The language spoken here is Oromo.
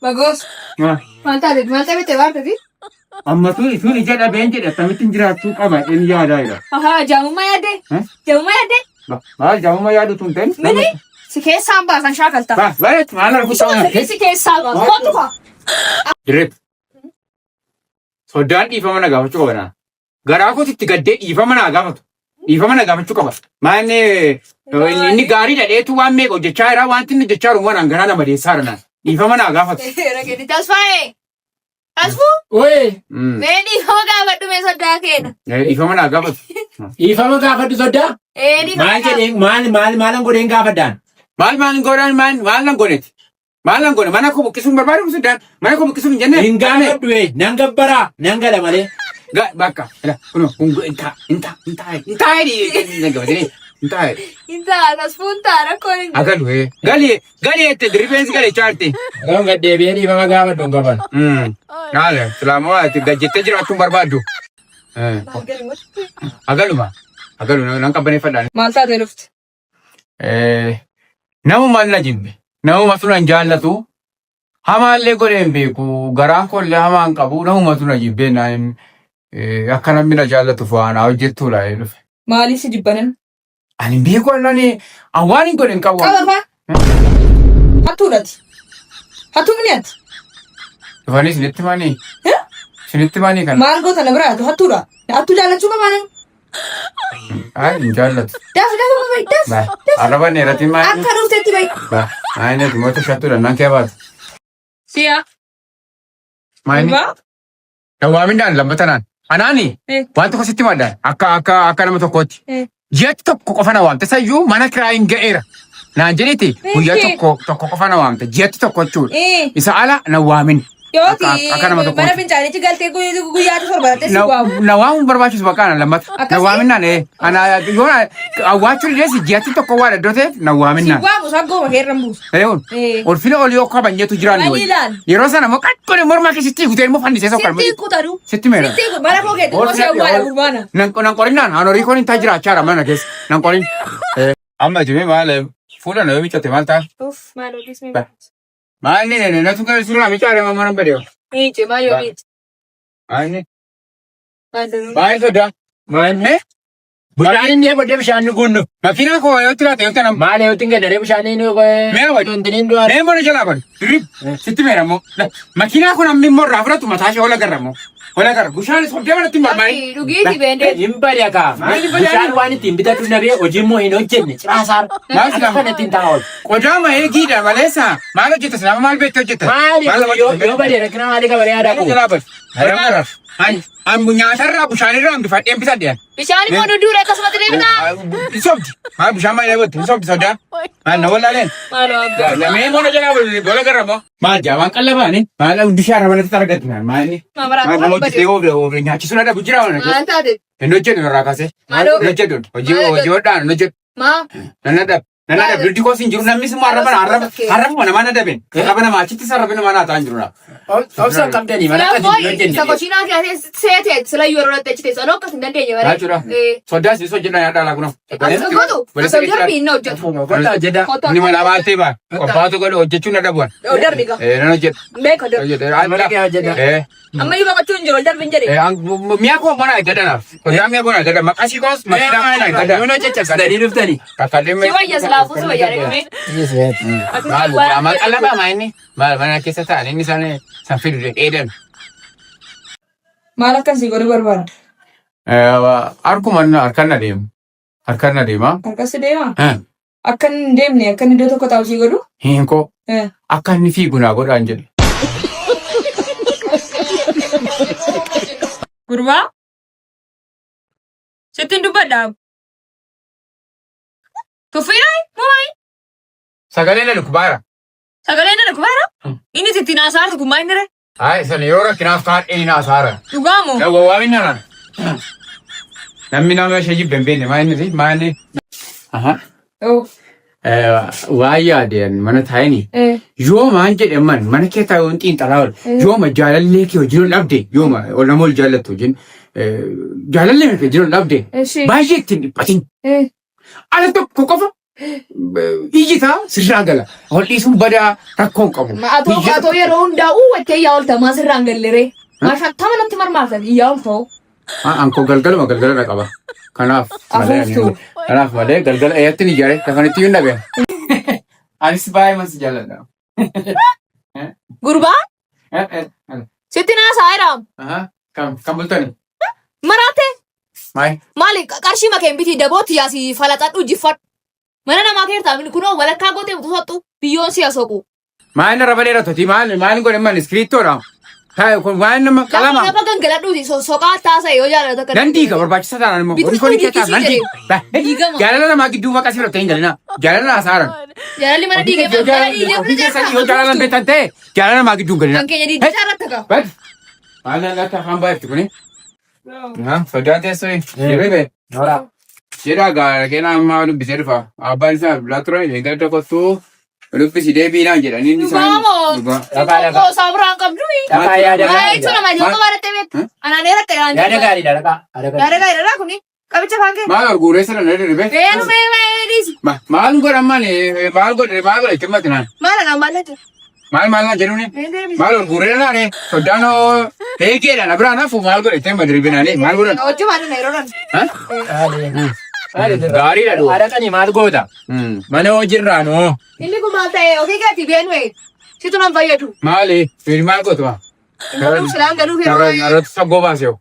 Bagos. Maal ta'e baartati? Amma tuni jedha been jedha tamittiin jiraachuu qaba inni yaadaa jira. Jaamummaa yaadde? Jaamummaa yaadde? Maal jaamummaa yaadu tun ta'in? Mini si keessaan baasan shaakalta. Bareetu maal argu Si keessaa baasan. Kottu faa. Jireetu. Soddaan dhiifama na gaafachuu qaba naa. Garaa kootitti gaddee dhiifama na gaafatu. Dhiifama na gaafachuu qaba. Maanni inni gaarii dhadheetu waan meeqa hojjechaa jira wanti inni hojjechaa jiru waan hanganaa nama deessaa jira naa. Dhiifama na gaafatu. Rakkatti tasfaa'ee. Asfuu? Oye. Mee dhiifama gaafadhu mee soddaa keenya. Dhiifama na gaafatu. Dhiifama gaafadhu soddaa? Maal jedheen maalan godheen gaafadhaan? Maalan godheeti. Maalan godhe mana koo buqqisuun barbaadu soddaan mana koo buqqisuun hin jennee. Hin gaafadhu nan gabbaraa nan gala malee. Bakka Intaa tasfuun taa rakkoon hin agalu gali ette rifeensi galee chaarte. Gaafan gaddeebi'ee dhiifama gaafadhu hin qaban. Naale silaamaa itti gajjettee jiraachuun barbaaddu. Agalu nan qabbaneeffadhaan. Maal taatee dhufte? Namuma na jibbe namuma sun hin jaallatu hamaallee godheen beeku garaan kollee hamaa hin qabu namuma sun jibbee naan akka namni na jaallatu fa'aan hojjettuudha dhufe. Maaliif si jibbanan? Ani beeku annani awwaan hin godhen qabu. Qaba faa? Hattuudhati. Hattuumni ati? Dhufanii isinitti manii? Isinitti manii kana? Maal goota na biraatu hattuudha? Hattuu jaallachuu qabaa? Hin jaallatu. Daaf. Arraba neeratiin maali? Akka dhufteetti bayi. Maayineetu moota shattuudha nan kee baatu. Siya. Maayini? Dawwaamindaan lambatanaan. Anaani waan tokko sitti maddaan akka nama tokkootti. Ji'atti tokko qofa na waamte sayyuu mana kiraa hin ga'eera. Naan jedhiti guyyaa tokko qofa na waamte ji'atti tokko jechuudha. Isa ala na waamin. Yooti mana fincaanichi galtee guyyaatti sorbatattee si waamu. Na waamuun barbaachisu bakka lammata. Na waaminaan yoo awwaachuu dhiyeessi ji'atti tokko waan iddoo ta'eef na waaminaan. Si waamu saggooma keerran buusu. Ulfina olii yoo kabanyatu jiraan yeroo sana immoo qaqqoon mormaa keessatti guuteen immoo fannisee sokkar. Sitti kutadu. Sitti meera. Sitti mana koo keetti immoo si awwaala gurmaana. Nan qorinaan honorii koon hin taajiraachaara mana keessa nan qorin. Amma jimee maal fuula na yoo miccate maal ta'a? Maal odeessi Maanni natu kan suuraa micaare mamma nan badee. Miice maal yoo miice? Maanni. Maal sodaa? Maanni. Bishaan inni eebbadee bishaan gunnu. Makiinaa koo yoo tiraate yoo tanam. Maal yoo tiin gadaree bishaan inni Mee wajji. Tintiniin du'a. Mee mana jalaa kun. Dirib. Sitti meera moo. Makiinaa kun ammi immoo irraa fudhatu mataa ishee wala garra moo. Wala garra. Bishaan soddee manatti hin barbaade. Dhugiiti beendee. Hin bari'a kaa. Bishaan waan ittiin bitatu nabee hojii immoo hin hojjenne. Ciraasaar. Maal silama. Akka ittiin taa'u. Qodaa mahee giidha maleessa. Maal hojjetas nama maal beekte hojjetas. Maali yoo badee rakkina maalii qabaree aadaa Mana jalaa bari. Haramaraaf. An nyaatarraa bishaanirraa hambi fadheen bitadheen. Bishaan immoo dudduudha akkasumatti deemnaa. Isobdi. Maal bishaan maal eebbatti? Isobdi sodaa. Maal na wallaaleen. Maaloo abdii. Lamee mana jalaa bola garra moo. Maal jaabaan qallabaani. Maal bishaan ramanatti argatti naan maalni. Maamara Nama hojjetee oofre nyaachisuu na dhabu jira waan akka. Maal taate? Hin hojjetu irraa kaasee. Maaloo. Hin hojjetu. Hojii hodhaan hin hojjetu. Maa. Nan dhab. Nan dhab. Duddi koos hin jiru namni simmoo arraba nama na dhaben. Arraba nama achitti sarraba nama naa ta'an jiru naa. Obsaan qabdanii mana akka ittiin hojjenne. Isa koshinaa keessatti seetee sila yoo irratti achi teessu anoo akkas hin dandeenye bare. Jechuudha. Sodaas isa hojjennaa yaada alaa kunoo. Akka gootu akka darbii inni hojjetu. Jedha. Ni mala baatee baa. Qophaatu godhu hojjechuu na dhabuun. Darbii gaa. Nan hojjetu. Beeka darbii. Hojjeta. Amma yoo baqachuu hin jiru darbii hin jedhe. Mi'a koo bona eeggadanaaf. Kodaa mi'a bona eeggadanaaf. Maqasii koos maqaa bona eeggadanaaf. Yoon hojjecha sadii dhuftanii. Kakkaalee Si wayya silaafuu si wayya deemee. Maal qalabaa maa inni? Maal mana keessa ta'an inni san fidu dheedan. Maal akkasii godhu barbaadda? Harkuman harkaan na deemu. Harkaan na deema. Harkatti deema? Akka inni hin deemne akka inni iddoo tokko taa'u si godhu? Hinkoo. Akka inni fiigu naa godhaan jedhe. Gurbaa? Sittiin dubbadhaa? Tuffiidhaa? Moomayi? Sagalee na dhukubaara. Sagalee na dhukubaara? Inni sittiin haasaartu kun maal inni ree? Ay, sana yoo rakkinaaf kaadhee ni haasaara. Dhugaa moo? Waamin nana. Namni nama ishee jibbe hin beekne maa inni fi maa inni. Waa yaadeen mana taa'anii yoo maan jedhaman mana kee taa'uu hin xiinxalaa yooma jaalallee kee hojiin dhabde yooma nama ol jaallattu hojiin jaalallee kee hojiin dhabde baay'ee ittiin dhiphatin. Ala tokko qofa Iyyitaa sirraa gala. Hodhiisuun badaa rakkoon qabu. Atoo yeroo hundaa'u wattee yaa oolta maasirraan galleree. Maashattama natti marmaarsan iyyaa oolta'u. Ankoo galgala qaba. Kanaaf malee galgala eeyyatti ni jaare kafanitti yoo dhabe. Anis baay'ee mas jaalladha. Gurbaa? Sitti naasaa jedhamu. Kan bultani? Maraatee? Maali? Qarshii makeen bitii dabootti yaasi falaxadhu jiffadhu. Mana namaa keertaa kunoo walakkaa gootee mutuuttu biyyoon si'a soqu. Maali narra balee ratoti maali godhe man iskiriittoodha. Waan nama qalama. Nama gangaladhuuti soqaa taasisa yoo jaalata kan. Dandii ka barbaachisaa taanaan immoo kun kun keessa dandii. Jaalala namaa gidduu maqaa sirriitti hin galina. Jaalala asaaran. Jaalalli mana dhiigee yoo jaalala beektan ta'e jaalala namaa gidduu hin galina. Kan keenya diidaa irratti qaba. Maal akka hambaa ifti kuni? Sodaan teessoo hirribe. Jedhaa gaara keenaa ammaa dubbisee dhufa. Abbaan isaa bilaa ture eegaa tokkottuu dubbisi deebiinaan jedhanii inni isaan. Dhaqaa saabiraan qabdu. Dhaqaa yaada gaarii. Jechuun nama jiru baarattee beektu. Anaan eeratti yaada. Yaada gaariidha dhaqaa. Yaada gaariidha kuni. Qabicha faangee. Maal arguuree sana dirribe? Feenu feemeedis. Maal godhan maal godhe itti matinaan? Maal anaan maallatti? Maal jedhuuni? Maal arguuree naani? Soddaanoo eegeedhaan abiraan hafu maal godhe itti madiribinaani? Maal godhan? Hojii maal na yeroodhaan. Gaariidha dhufu. Adaqanii maal goota? Mana hojiirraa noo. Inni kun maal ta'e ofii keetii beenu situ nan fayyadu. Maali? Maal gootu? Silaan galuuf yeroo. Narratti saggoo baasee.